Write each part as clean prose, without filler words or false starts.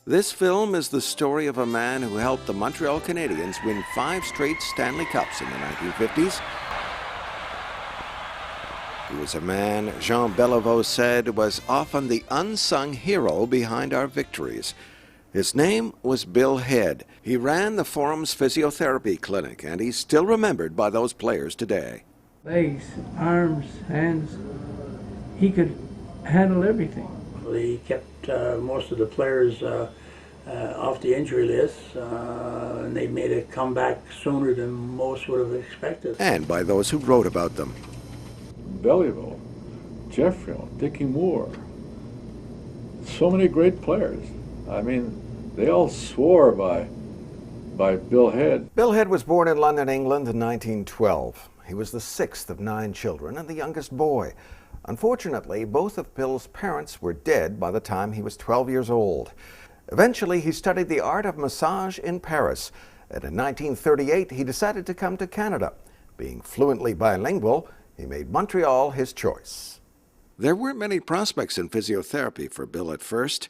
This film is the story of a man who helped the Montreal Canadiens win 5 straight Stanley Cups in the 1950s. He was a man Jean Beliveau said was often the unsung hero behind our victories. His name was Bill Head. He ran the Forum's physiotherapy clinic, and he's still remembered by those players today. Legs, arms, hands, he could handle everything. He kept most of the players off the injury list, and they made a comeback sooner than most would have expected. And by those who wrote about them. Beliveau, Geoffrion, Dickie Moore, so many great players. I mean, they all swore by Bill Head. Bill Head was born in London, England in 1912. He was the 6th of 9 children and the youngest boy. Unfortunately, both of Bill's parents were dead by the time he was 12 years old. Eventually, he studied the art of massage in Paris, and in 1938, he decided to come to Canada. Being fluently bilingual, he made Montreal his choice. There weren't many prospects in physiotherapy for Bill at first.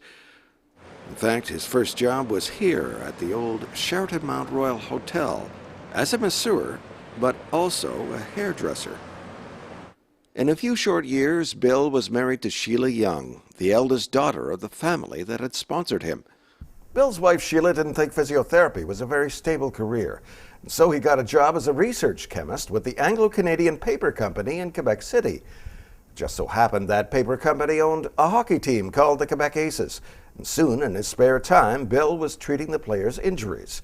In fact, his first job was here at the old Sheraton Mount Royal Hotel as a masseur, but also a hairdresser. In a few short years, Bill was married to Sheila Young, the eldest daughter of the family that had sponsored him. Bill's wife Sheila didn't think physiotherapy was a very stable career, and so he got a job as a research chemist with the Anglo-Canadian Paper Company in Quebec City. It just so happened that paper company owned a hockey team called the Quebec Aces, and soon in his spare time, Bill was treating the players' injuries.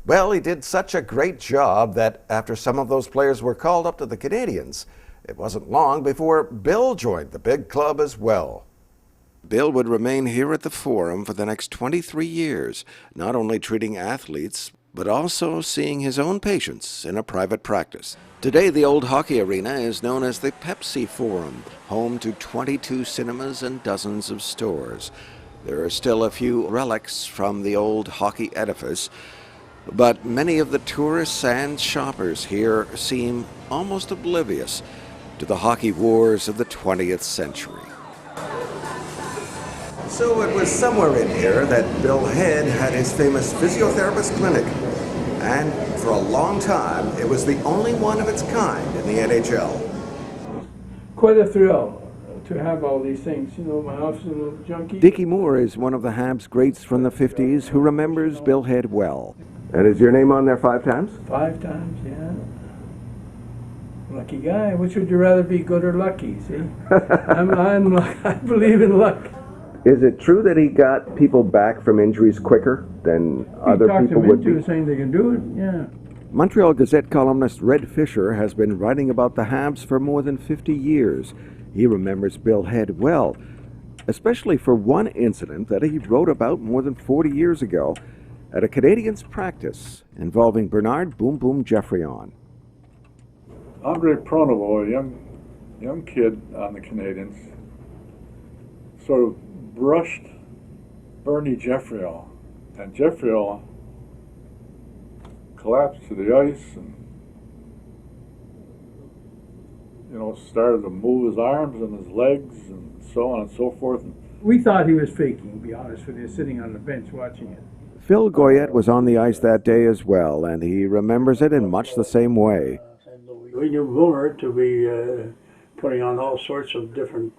Well, he did such a great job that after some of those players were called up to the Canadiens, it wasn't long before Bill joined the big club as well. Bill would remain here at the Forum for the next 23 years, not only treating athletes, but also seeing his own patients in a private practice. Today, the old hockey arena is known as the Pepsi Forum, home to 22 cinemas and dozens of stores. There are still a few relics from the old hockey edifice, but many of the tourists and shoppers here seem almost oblivious to the hockey wars of the 20th century. So it was somewhere in here that Bill Head had his famous physiotherapist clinic. And for a long time, it was the only one of its kind in the NHL. Quite a thrill to have all these things. You know, my office is a little junkie. Dickie Moore is one of the Habs greats from the 50s who remembers Bill Head well. And is your name on there 5 times? 5 times, yeah. Lucky guy. Which would you rather be, good or lucky? See, I believe in luck. Is it true that he got people back from injuries quicker than other people would be? Saying they can do it, yeah. Montreal Gazette columnist Red Fisher has been writing about the Habs for more than 50 years. He remembers Bill Head well, especially for one incident that he wrote about more than 40 years ago at a Canadiens practice involving Bernard Boom Boom Geoffrion. Andre Pronovo, a young kid on the Canadiens, sort of brushed Bernie Geoffrion, and Geoffrion collapsed to the ice and, started to move his arms and his legs and so on and so forth. We thought he was faking, to be honest with you, sitting on the bench watching it. Phil Goyette was on the ice that day as well, and he remembers it in much the same way. We knew Boomer to be putting on all sorts of different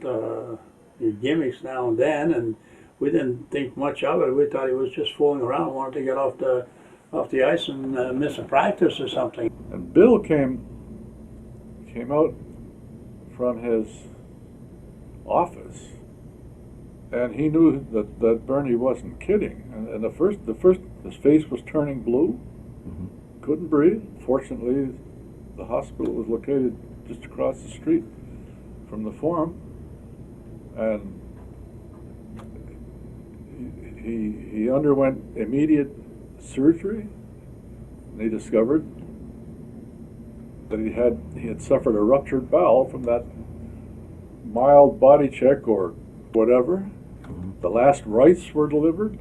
gimmicks now and then, and we didn't think much of it. We thought he was just fooling around, wanted to get off the ice and miss a practice or something. And Bill came out from his office, and he knew that Bernie wasn't kidding. And the first, his face was turning blue, couldn't breathe. Fortunately, the hospital was located just across the street from the Forum, and he underwent immediate surgery. And they discovered that he had suffered a ruptured bowel from that mild body check or whatever. The last rites were delivered.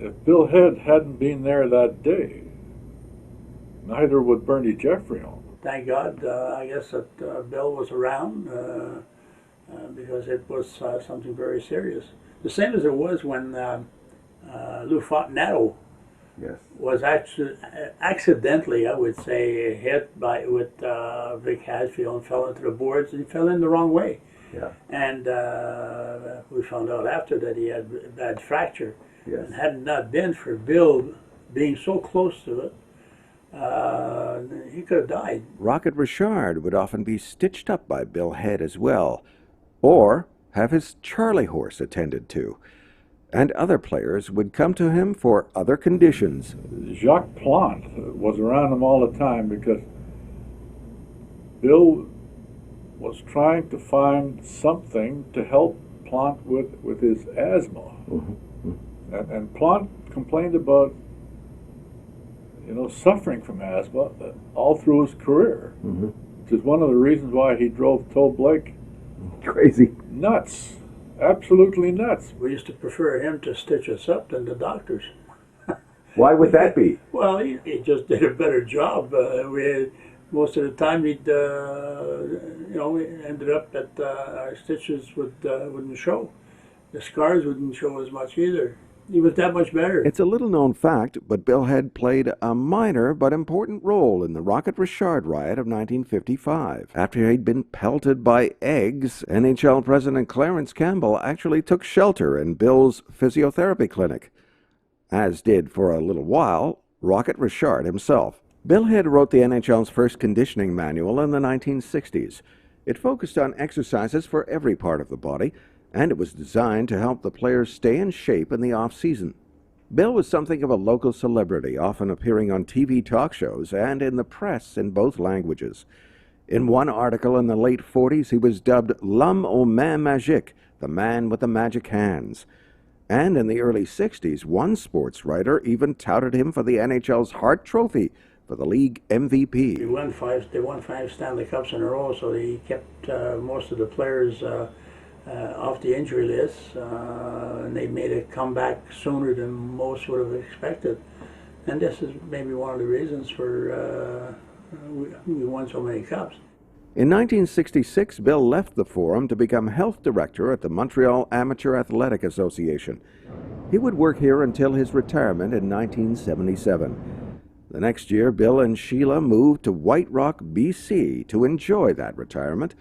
If Bill Head hadn't been there that day, neither would Bernie Geoffrion. Thank God, I guess that Bill was around because it was something very serious. The same as it was when Lou Fontenotto Yes. was actually accidentally, I would say, hit with Vic Hadfield and fell into the boards, and he fell in the wrong way. Yeah. And we found out after that he had a bad fracture. Yes. And had it not been for Bill being so close to it, he could have died. Rocket Richard would often be stitched up by Bill Head as well, or have his Charlie horse attended to. And other players would come to him for other conditions. Jacques Plante was around him all the time because Bill was trying to find something to help Plante with his asthma. And Plante complained about, suffering from asthma all through his career, which is one of the reasons why he drove Toe Blake Crazy. nuts, absolutely nuts. We used to prefer him to stitch us up than the doctors. Why would that be? Well, he just did a better job. Most of the time we ended up that our stitches wouldn't show. The scars wouldn't show as much either. He was that much better. It's a little-known fact, but Bill Head played a minor but important role in the Rocket Richard riot of 1955. After he'd been pelted by eggs, NHL President Clarence Campbell actually took shelter in Bill's physiotherapy clinic, as did for a little while Rocket Richard himself. Bill Head wrote the NHL's first conditioning manual in the 1960s. It focused on exercises for every part of the body, and it was designed to help the players stay in shape in the off-season. Bill was something of a local celebrity, often appearing on TV talk shows and in the press in both languages. In one article in the late 40s, he was dubbed L'homme aux mains magiques, the man with the magic hands. And in the early 60s, one sports writer even touted him for the NHL's Hart Trophy for the league MVP. They won five Stanley Cups in a row, so they kept most of the players off the injury list, and they made a comeback sooner than most would have expected. And this is maybe one of the reasons for we won so many cups. In 1966, Bill left the Forum to become health director at the Montreal Amateur Athletic Association. He would work here until his retirement in 1977. The next year, Bill and Sheila moved to White Rock, BC to enjoy that retirement.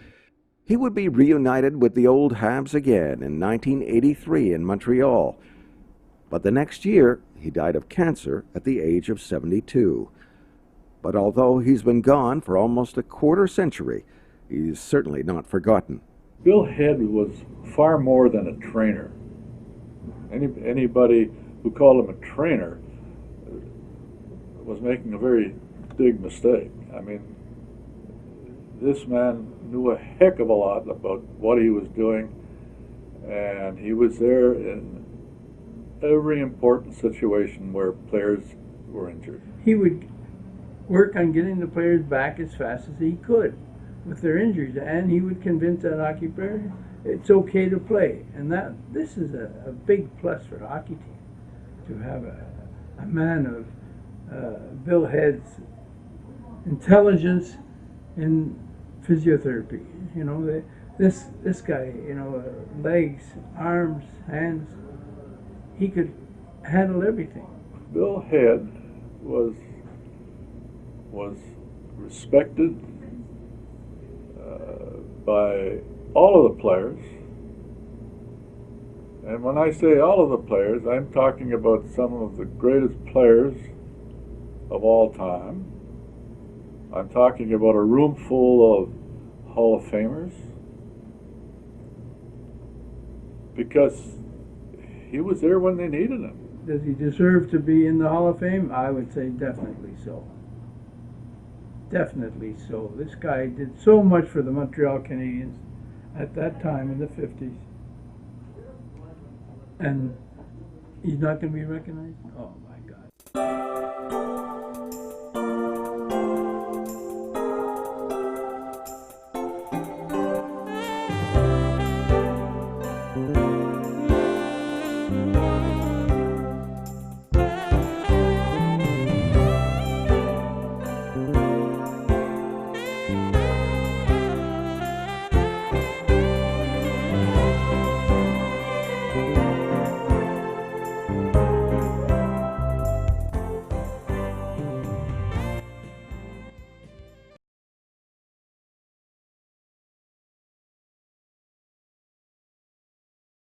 He would be reunited with the old Habs again in 1983 in Montreal. But the next year, he died of cancer at the age of 72. But although he's been gone for almost a quarter century, he's certainly not forgotten. Bill Head was far more than a trainer. Anybody who called him a trainer was making a very big mistake. I mean, this man knew a heck of a lot about what he was doing, and he was there in every important situation where players were injured. He would work on getting the players back as fast as he could with their injuries, and he would convince that hockey player it's okay to play. And this is a big plus for a hockey team, to have a man of Bill Head's intelligence in physiotherapy. This guy, legs, arms, hands, he could handle everything. Bill Head was respected by all of the players. And when I say all of the players, I'm talking about some of the greatest players of all time. I'm talking about a room full of Hall of Famers, because he was there when they needed him. Does he deserve to be in the Hall of Fame? I would say definitely so. Definitely so. This guy did so much for the Montreal Canadiens at that time in the 50s. And he's not going to be recognized? Oh my God.